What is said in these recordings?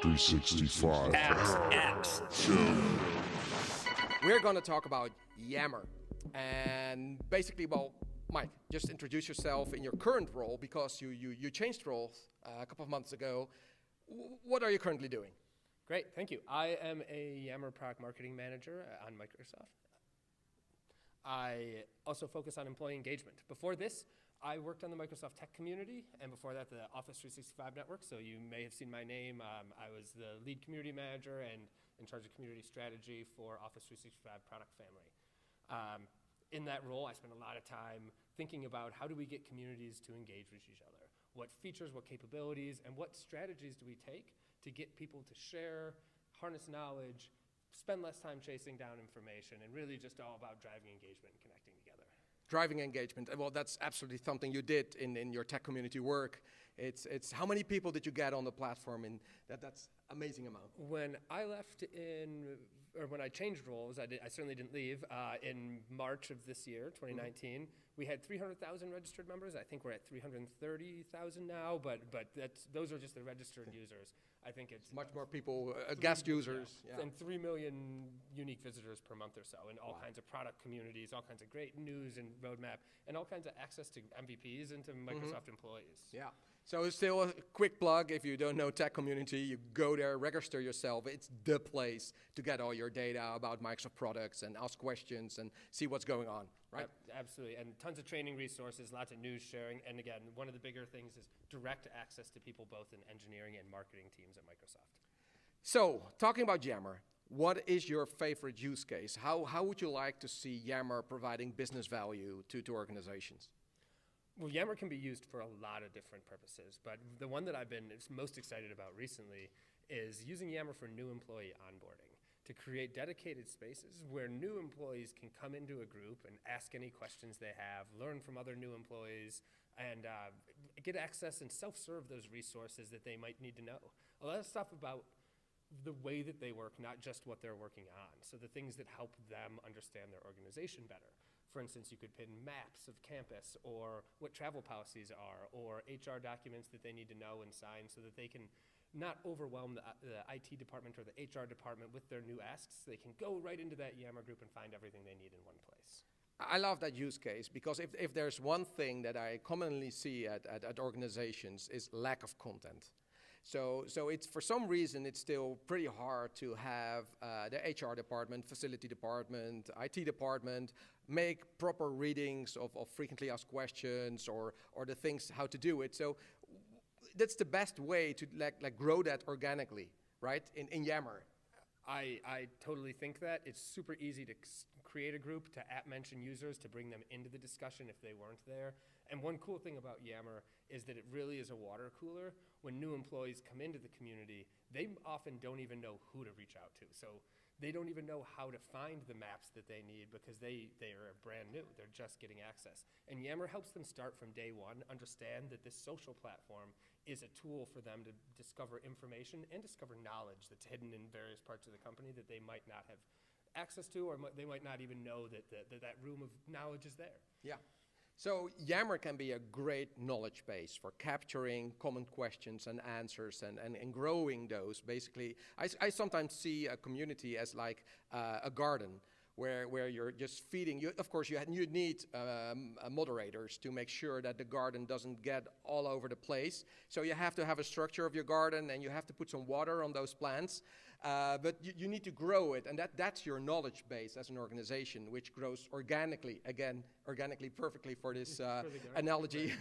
365. Apps. We're going to talk about Yammer. And basically, well, Mike, just introduce yourself in your current role because you changed roles a couple of months ago. What are you currently doing? Great, thank you. I am a Yammer product marketing manager on Microsoft. I also focus on employee engagement. Before this, I worked on the Microsoft tech community, and before that, the Office 365 network. So you may have seen my name. I was the lead community manager and in charge of community strategy for Office 365 product family. In that role, I spent a lot of time thinking about how do we get communities to engage with each other? What features, what capabilities, and what strategies do we take to get people to share, harness knowledge, spend less time chasing down information, and really just all about driving engagement and connecting together. Driving engagement. Well, that's absolutely something you did in your tech community work. It's how many people did you get on the platform? And that's amazing amount. When I left when I changed roles, I certainly didn't leave. In March of this year, 2019, we had 300,000 registered members. I think we're at 330,000 now, but those are just the registered users. I think it's much more people, guest users. Yeah. And 3 million unique visitors per month or so, and all kinds of product communities, all kinds of great news and roadmap, and all kinds of access to MVPs and to Microsoft employees. Yeah. So still a quick plug, if you don't know tech community, you go there, register yourself. It's the place to get all your data about Microsoft products and ask questions and see what's going on, right? Absolutely, and tons of training resources, lots of news sharing, and again, one of the bigger things is direct access to people both in engineering and marketing teams at Microsoft. So, talking about Yammer, what is your favorite use case? How would you like to see Yammer providing business value to organizations? Well, Yammer can be used for a lot of different purposes, but the one that I've been most excited about recently is using Yammer for new employee onboarding, to create dedicated spaces where new employees can come into a group and ask any questions they have, learn from other new employees, and get access and self-serve those resources that they might need to know. A lot of stuff about the way that they work, not just what they're working on. So the things that help them understand their organization better. For instance, you could pin maps of campus or what travel policies are or HR documents that they need to know and sign so that they can not overwhelm the IT department or the HR department with their new asks. They can go right into that Yammer group and find everything they need in one place. I love that use case because if there's one thing that I commonly see at organizations is lack of content. So it's for some reason it's still pretty hard to have the HR department, facility department, IT department make proper readings of frequently asked questions or the things how to do it. So that's the best way to like grow that organically, right? In Yammer. I totally think that. It's super easy to create a group, to mention users, to bring them into the discussion if they weren't there. And one cool thing about Yammer is that it really is a water cooler. When new employees come into the community, they often don't even know who to reach out to. So they don't even know how to find the maps that they need because they are brand new. They're just getting access. And Yammer helps them start from day one, understand that this social platform is a tool for them to discover information and discover knowledge that's hidden in various parts of the company that they might not have access to, or they might not even know that that room of knowledge is there. Yeah. So Yammer can be a great knowledge base for capturing common questions and answers and growing those. Basically, I sometimes see a community as like a garden where you're just feeding. Of course, you need moderators to make sure that the garden doesn't get all over the place. So you have to have a structure of your garden and you have to put some water on those plants. But you need to grow it, and that's your knowledge base as an organization, which grows organically, perfectly for this analogy.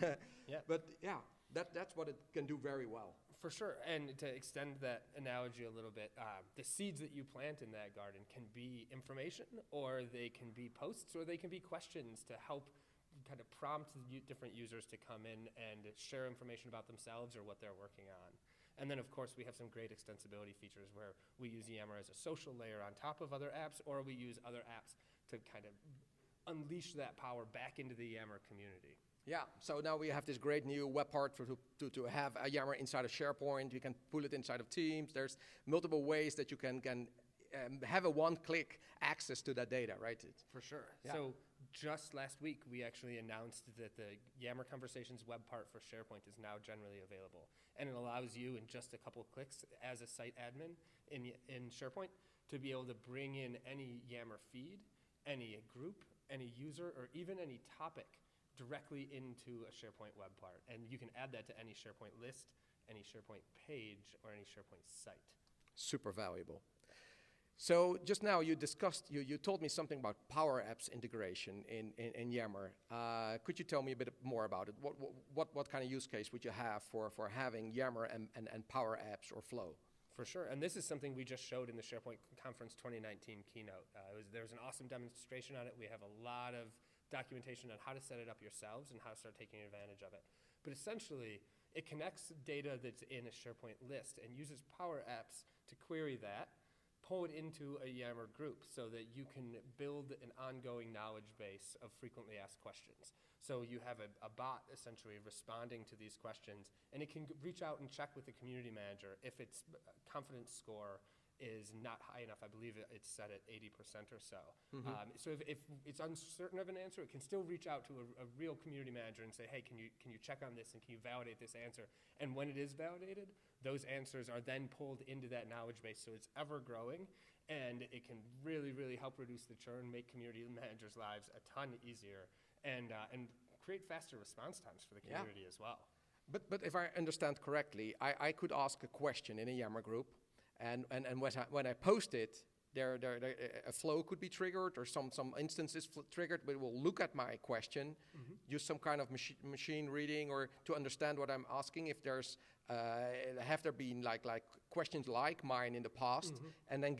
Yeah. But yeah, that's what it can do very well. For sure, and to extend that analogy a little bit, the seeds that you plant in that garden can be information, or they can be posts, or they can be questions to help kind of prompt different users to come in and share information about themselves or what they're working on. And then, of course, we have some great extensibility features where we use Yammer as a social layer on top of other apps, or we use other apps to kind of unleash that power back into the Yammer community. Yeah, so now we have this great new web part to have a Yammer inside of SharePoint. You can pull it inside of Teams. There's multiple ways that you can have a one-click access to that data, right? For sure. Yeah. So just last week, we actually announced that the Yammer Conversations web part for SharePoint is now generally available. And it allows you, in just a couple of clicks, as a site admin in SharePoint, to be able to bring in any Yammer feed, any group, any user, or even any topic directly into a SharePoint web part. And you can add that to any SharePoint list, any SharePoint page, or any SharePoint site. Super valuable. So just now you told me something about Power Apps integration in Yammer. Could you tell me a bit more about it? What kind of use case would you have for having Yammer and Power Apps or Flow? For sure, and this is something we just showed in the SharePoint Conference 2019 keynote. There was an awesome demonstration on it. We have a lot of documentation on how to set it up yourselves and how to start taking advantage of it. But essentially, it connects data that's in a SharePoint list and uses Power Apps to query that, pull it into a Yammer group so that you can build an ongoing knowledge base of frequently asked questions. So you have a bot essentially responding to these questions, and it can reach out and check with the community manager if its confidence score is not high enough. I believe it's set at 80% or so. So if it's uncertain of an answer, it can still reach out to a real community manager and say, hey, can you check on this and can you validate this answer? And when it is validated, those answers are then pulled into that knowledge base, so it's ever growing, and it can really, really help reduce the churn, make community managers' lives a ton easier, and create faster response times for the community as well. But if I understand correctly, I could ask a question in a Yammer group, and when I post it, a flow could be triggered or some instances triggered, but it will look at my question, use some kind of machine reading or to understand what I'm asking. If there's have there been like questions like mine in the past, and then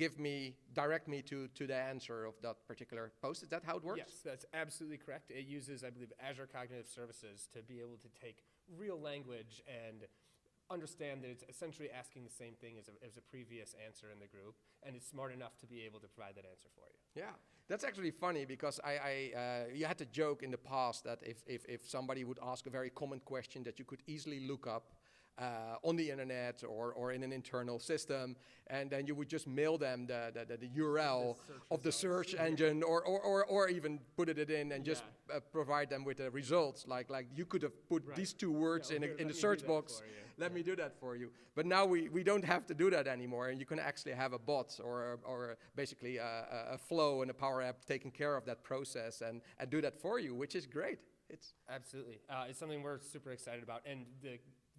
direct me to the answer of that particular post. Is that how it works? Yes, that's absolutely correct. It uses, I believe, Azure Cognitive Services to be able to take real language and understand that it's essentially asking the same thing as a previous answer in the group, and it's smart enough to be able to provide that answer for you. Yeah, that's actually funny because you had to joke in the past that if somebody would ask a very common question that you could easily look up on the internet or in an internal system, and then you would just mail them the URL of the search engine or even put it in and just provide them with the results. Like you could have put these two words in the search box. Let me do that for you. But now we don't have to do that anymore, and you can actually have a bot or basically a flow and a Power App taking care of that process and do that for you, which is great. It's absolutely. It's something we're super excited about, and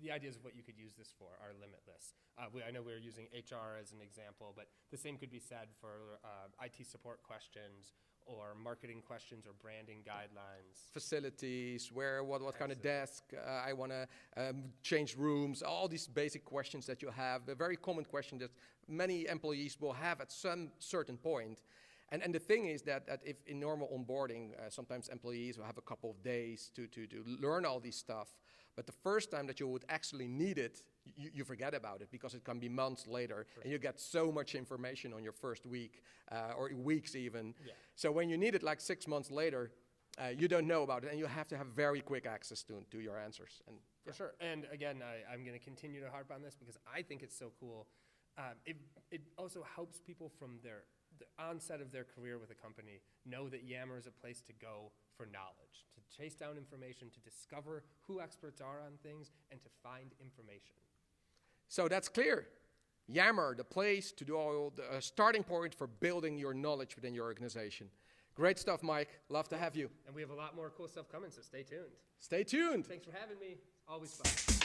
the ideas of what you could use this for are limitless. I know we're using HR as an example, but the same could be said for IT support questions or marketing questions or branding guidelines. Facilities, what kind of desk, I want to change rooms, all these basic questions that you have, a very common question that many employees will have at some certain point. And the thing is that if in normal onboarding, sometimes employees will have a couple of days to learn all this stuff, but the first time that you would actually need it, you forget about it because it can be months later, and you get so much information on your first week or weeks even. Yeah. So when you need it like 6 months later, you don't know about it, and you have to have very quick access to your answers. And for sure. And again, I'm going to continue to harp on this because I think it's so cool. It also helps people from the onset of their career with a company know that Yammer is a place to go for knowledge, to chase down information, to discover who experts are on things, and to find information. So that's clear. Yammer, the place to do all the starting point for building your knowledge within your organization. Great stuff, Mike. Love to have you. And we have a lot more cool stuff coming, so stay tuned. Stay tuned. Thanks for having me. Always fun.